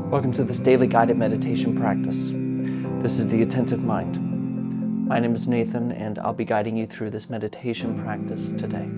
Welcome to this daily guided meditation practice. This is the Attentive Mind. My name is Nathan, and I'll be guiding you through this meditation practice today.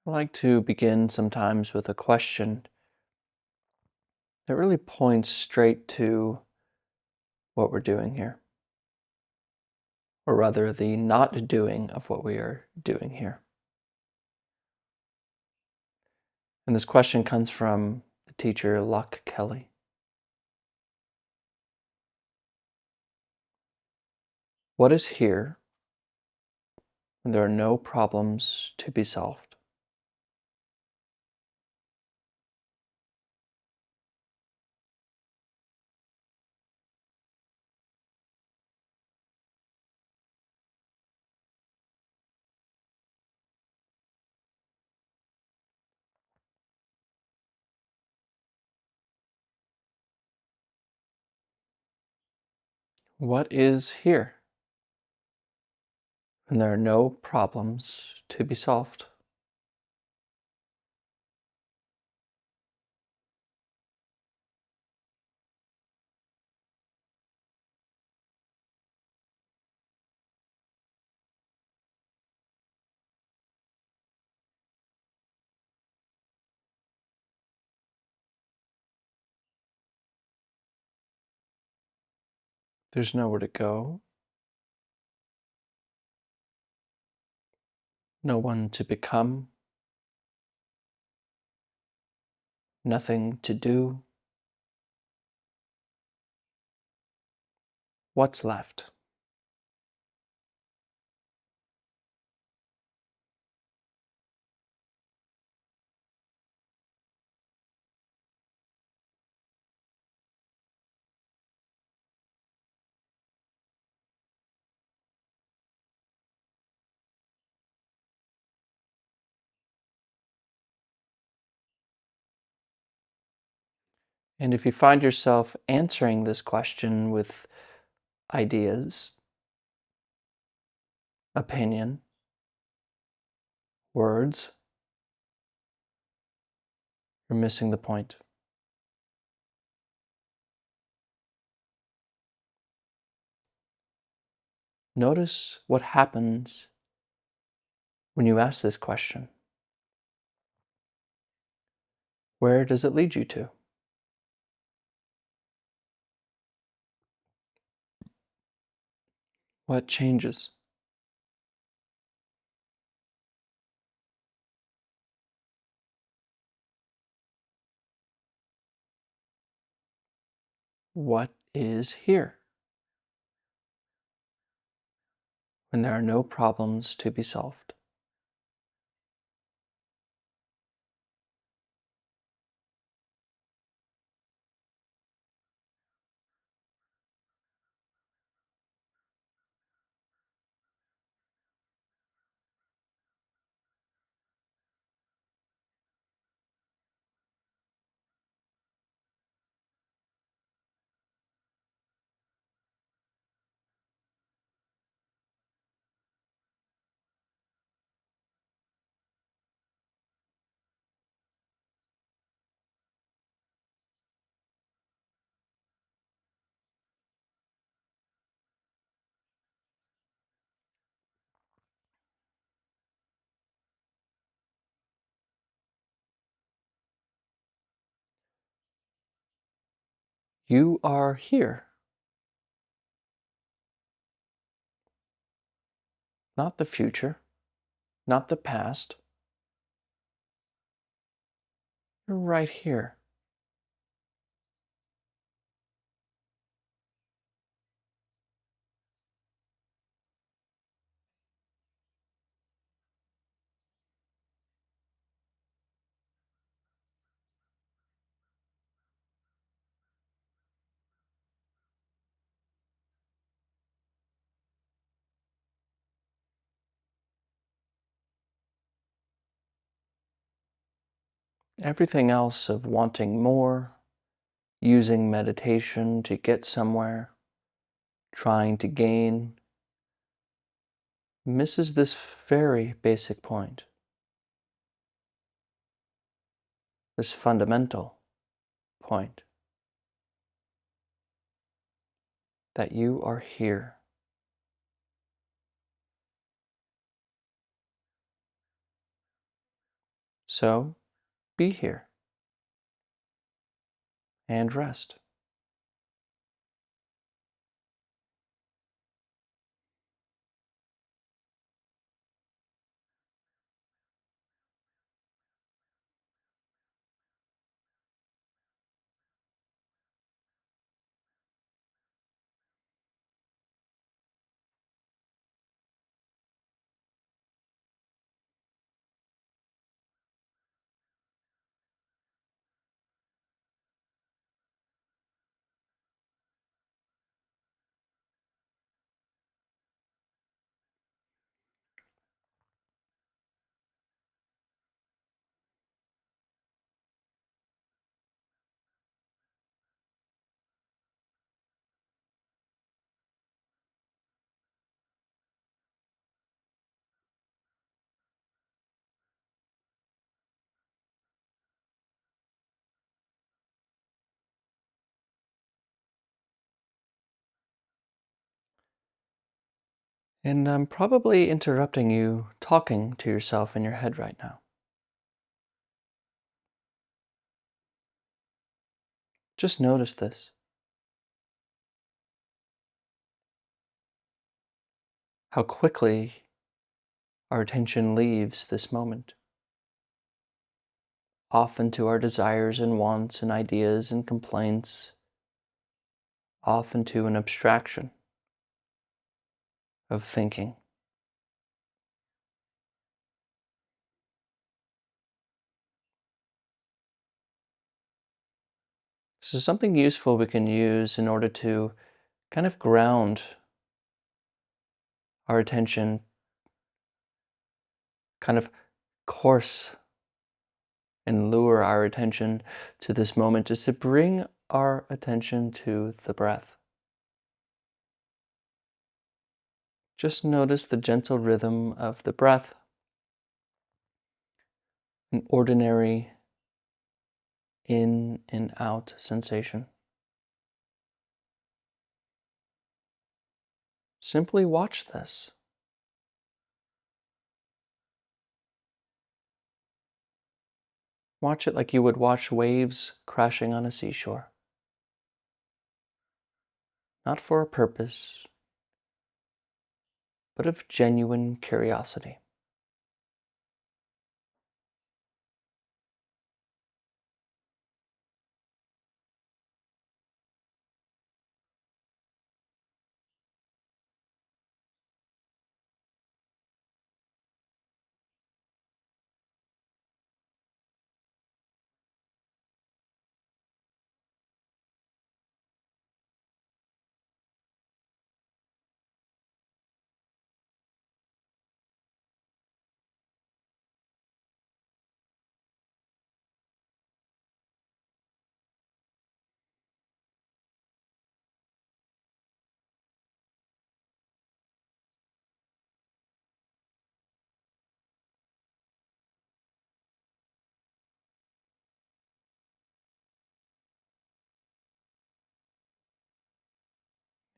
I like to begin sometimes with a question that really points straight to what we're doing here, or rather, the not doing of what we are doing here. And this question comes from the teacher Luck Kelly. What is here when there are no problems to be solved? What is here when there are no problems to be solved? There's nowhere to go, no one to become, nothing to do. What's left? And if you find yourself answering this question with ideas, opinion, words, you're missing the point. Notice what happens when you ask this question. Where does it lead you to? What changes? What is here when there are no problems to be solved? You are here, not the future, not the past. You're right here. Everything else of wanting more, using meditation to get somewhere, trying to gain, misses this very basic point, this fundamental point that you are here. So be here and rest. And I'm probably interrupting you talking to yourself in your head right now. Just notice this, how quickly our attention leaves this moment, often to our desires and wants and ideas and complaints, often to an abstraction of thinking. So something useful we can use in order to kind of ground our attention, kind of course and lure our attention to this moment is to bring our attention to the breath. Just notice the gentle rhythm of the breath, an ordinary in and out sensation. Simply watch this. Watch it like you would watch waves crashing on a seashore. Not for a purpose, but of genuine curiosity.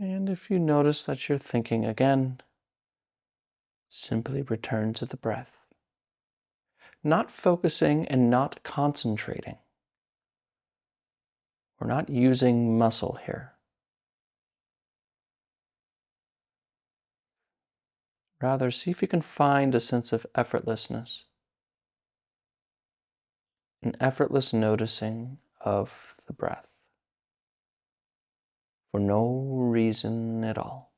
And if you notice that you're thinking again, simply return to the breath. Not focusing and not concentrating. We're not using muscle here. Rather, see if you can find a sense of effortlessness, an effortless noticing of the breath for no reason at all.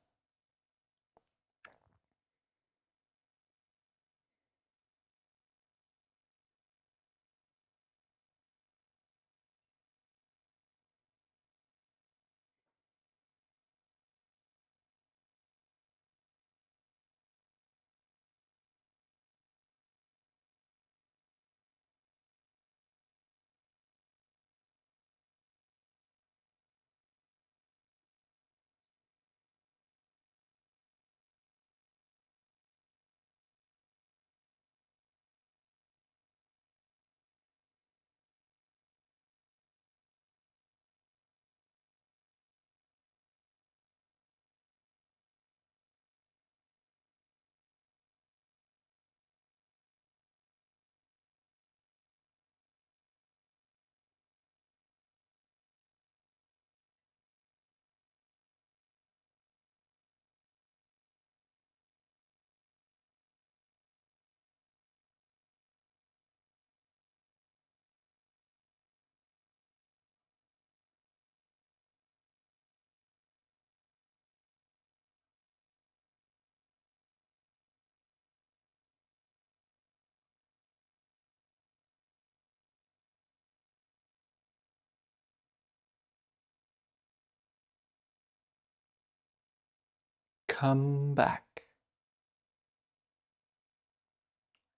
Come back.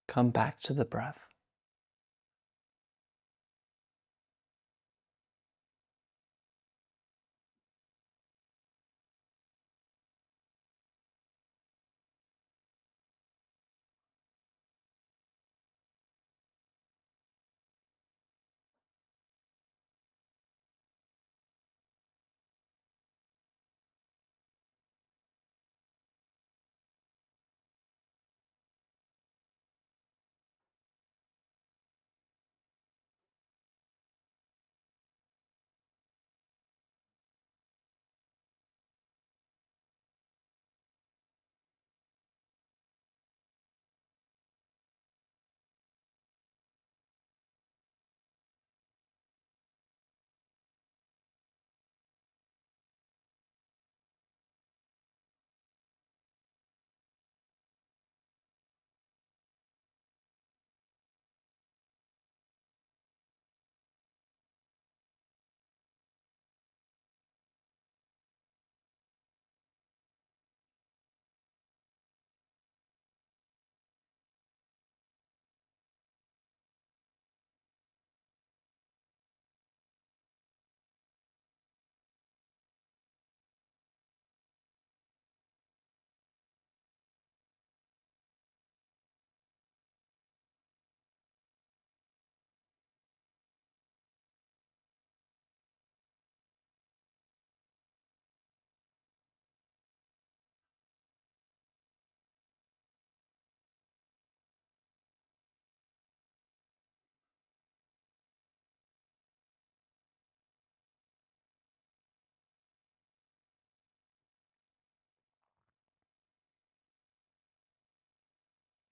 Come back to the breath.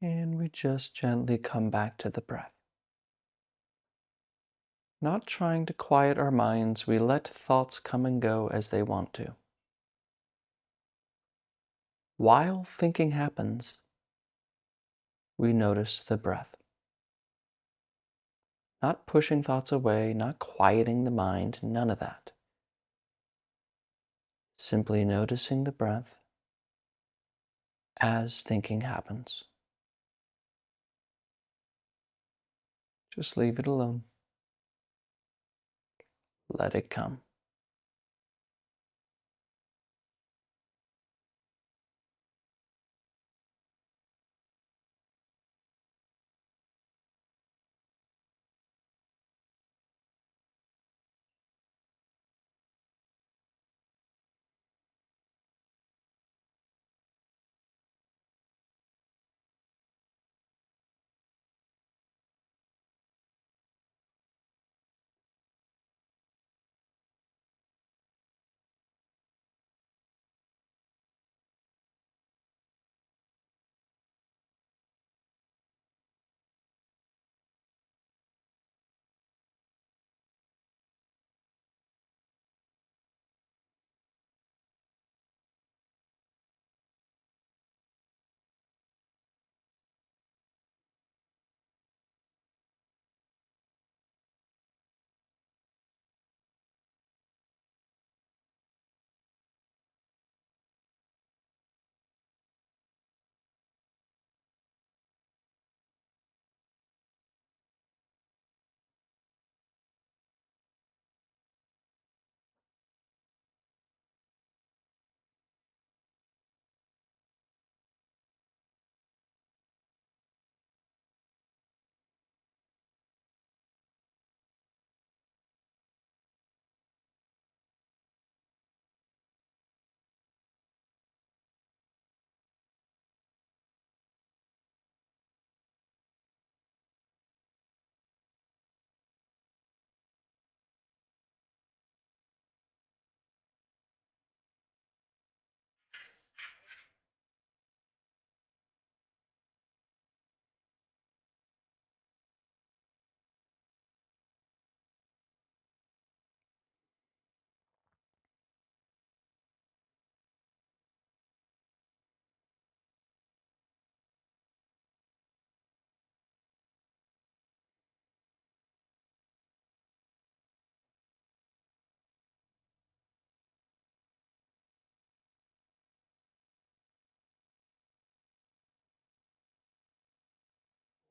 And we just gently come back to the breath. Not trying to quiet our minds, we let thoughts come and go as they want to. While thinking happens, we notice the breath. Not pushing thoughts away, not quieting the mind, none of that. Simply noticing the breath as thinking happens. Just leave it alone. Let it come.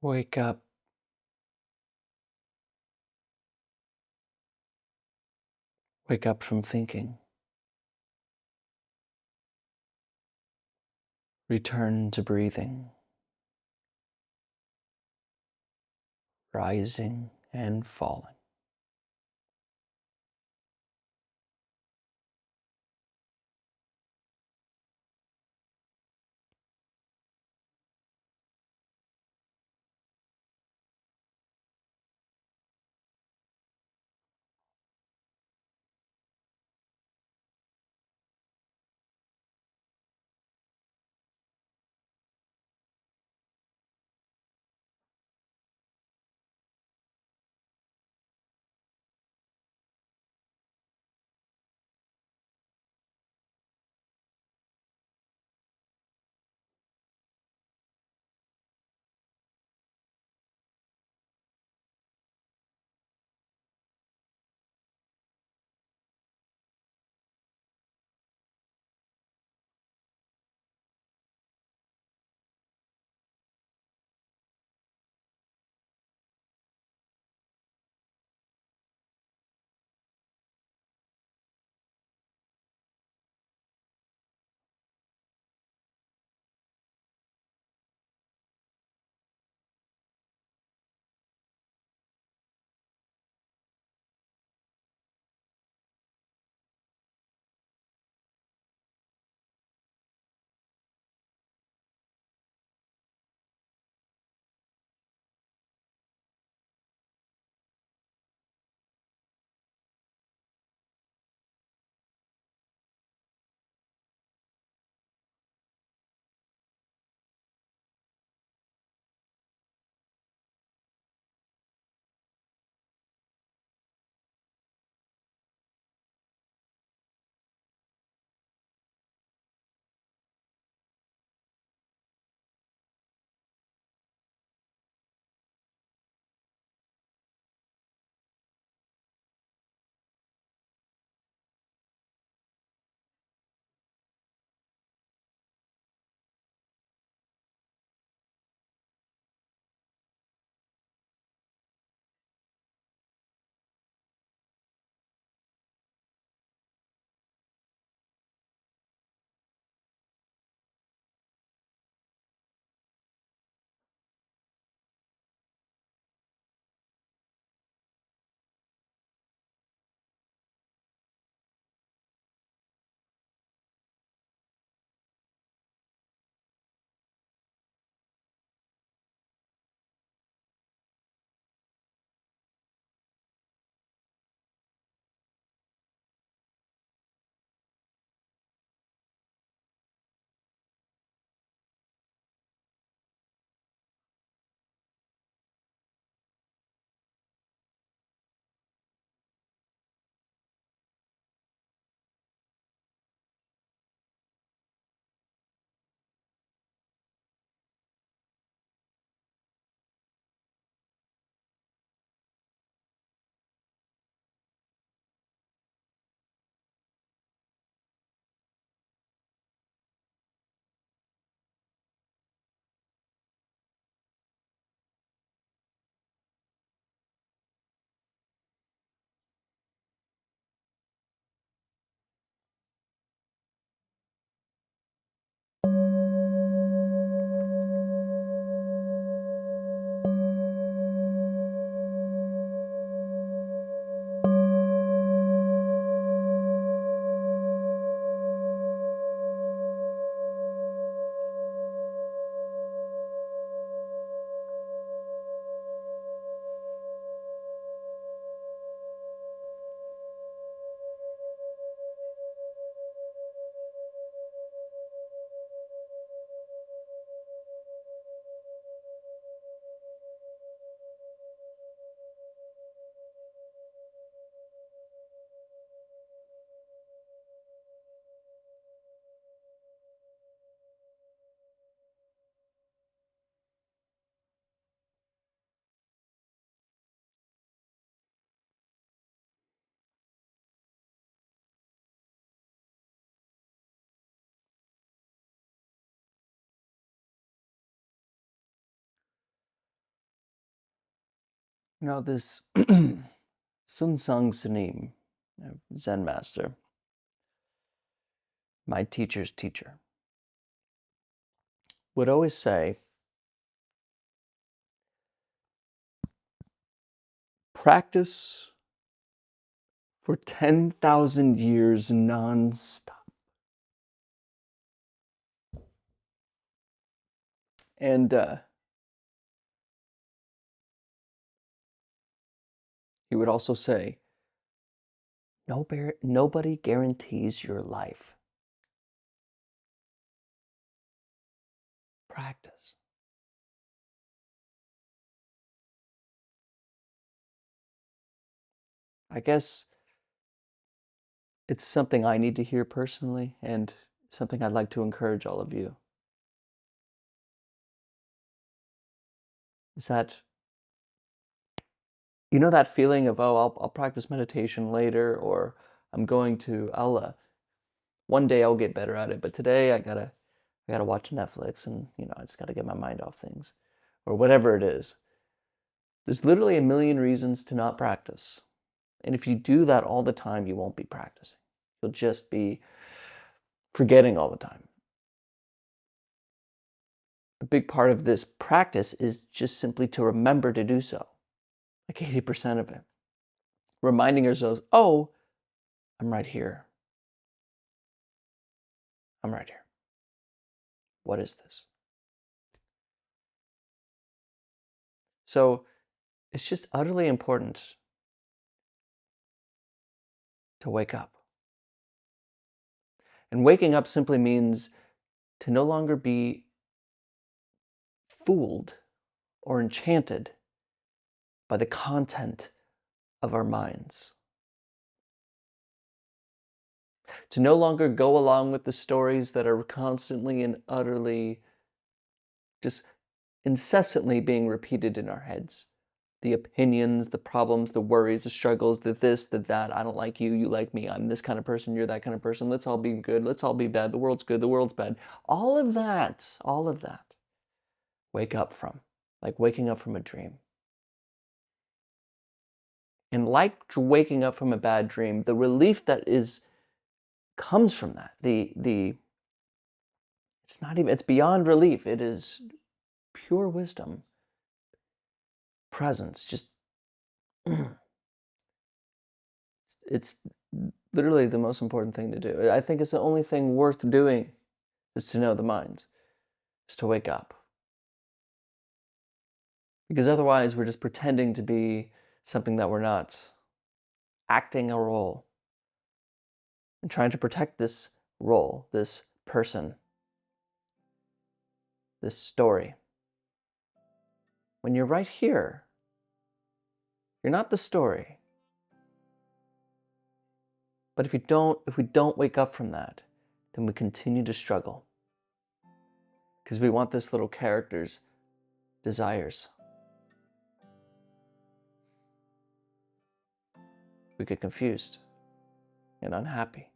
Wake up, wake up from thinking. Return to breathing, rising and falling. This Sun Sung Sunim, Zen master, my teacher's teacher, would always say, practice for 10,000 years non-stop. And he would also say, nobody guarantees your life. Practice. I guess it's something I need to hear personally, and something I'd like to encourage all of you. Is that, that feeling of, oh, I'll practice meditation later, or one day I'll get better at it, but today I gotta watch Netflix, and I just gotta get my mind off things, or whatever it is. There's literally a million reasons to not practice. And if you do that all the time, you won't be practicing. You'll just be forgetting all the time. A big part of this practice is just simply to remember to do so, like 80% of it. Reminding ourselves, oh, I'm right here. I'm right here. What is this? So it's just utterly important to wake up. And waking up simply means to no longer be fooled or enchanted by the content of our minds. To no longer go along with the stories that are constantly and utterly, just incessantly being repeated in our heads. The opinions, the problems, the worries, the struggles, the this, the that, I don't like you, you like me, I'm this kind of person, you're that kind of person, let's all be good, let's all be bad, the world's good, the world's bad. All of that, wake up from, like waking up from a dream. And like waking up from a bad dream, the relief that comes from that, it's beyond relief, it is pure wisdom, presence, just it's literally the most important thing to do. I think it's the only thing worth doing, is to know the minds, is to wake up. Because otherwise we're just pretending to be something that we're not, acting a role, and trying to protect this role, this person, this story. When you're right here, you're not the story. But if we don't wake up from that, then we continue to struggle. Because we want this little character's desires. We get confused and unhappy.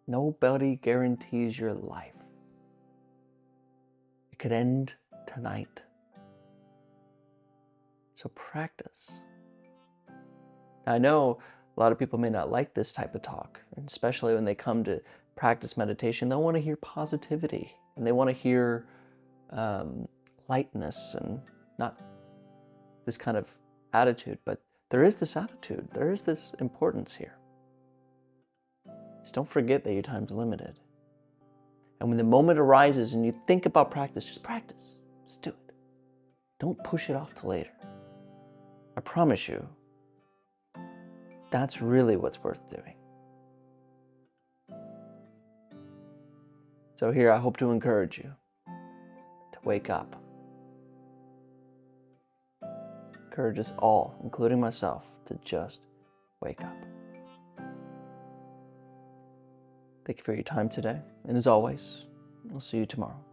Nobody guarantees your life. It could end tonight. So practice. Now, I know a lot of people may not like this type of talk, and especially when they come to practice meditation, they want to hear positivity, and they want to hear lightness, and not this kind of attitude. But there is this attitude, there is this importance here. Just don't forget that your time's limited. And when the moment arises and you think about practice, just practice. Just do it. Don't push it off to later. I promise you, that's really what's worth doing. So here, I hope to encourage you to wake up. Encourage us all, including myself, to just wake up. Thank you for your time today. And as always, I'll see you tomorrow.